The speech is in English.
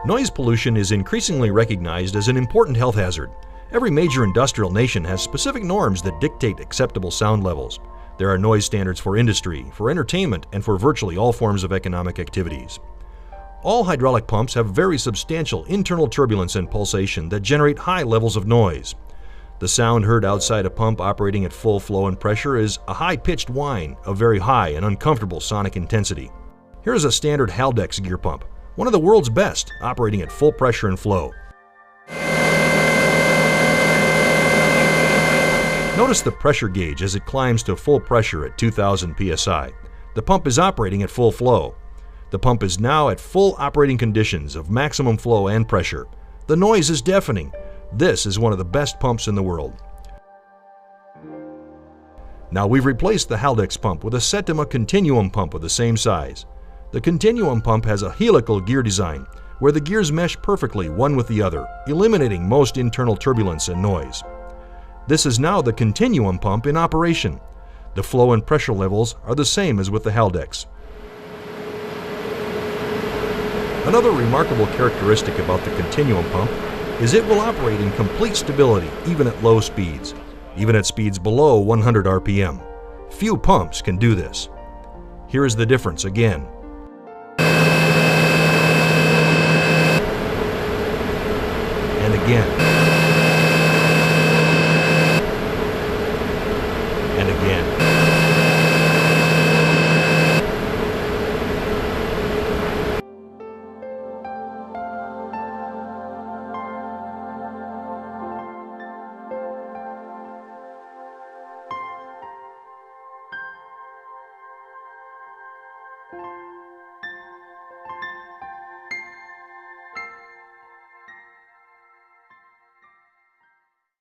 Noise pollution is increasingly recognized as an important health hazard. Every major industrial nation has specific norms that dictate acceptable sound levels. There are noise standards for industry, for entertainment, and for virtually all forms of economic activities. All hydraulic pumps have very substantial internal turbulence and pulsation that generate high levels of noise. The sound heard outside a pump operating at full flow and pressure is a high-pitched whine of very high and uncomfortable sonic intensity. Here is a standard Haldex gear pump, one of the world's best, operating at full pressure and flow. Notice the pressure gauge as it climbs to full pressure at 2000 psi. The pump is operating at full flow. The pump is now at full operating conditions of maximum flow and pressure. The noise is deafening. This is one of the best pumps in the world. Now we've replaced the Haldex pump with a Settima Continuum pump of the same size. The Continuum pump has a helical gear design where the gears mesh perfectly one with the other, eliminating most internal turbulence and noise. This is now the Continuum pump in operation. The flow and pressure levels are the same as with the Haldex. Another remarkable characteristic about the Continuum pump is it will operate in complete stability even at low speeds, even at speeds below 100 RPM. Few pumps can do this. Here is the difference again. And again. And again.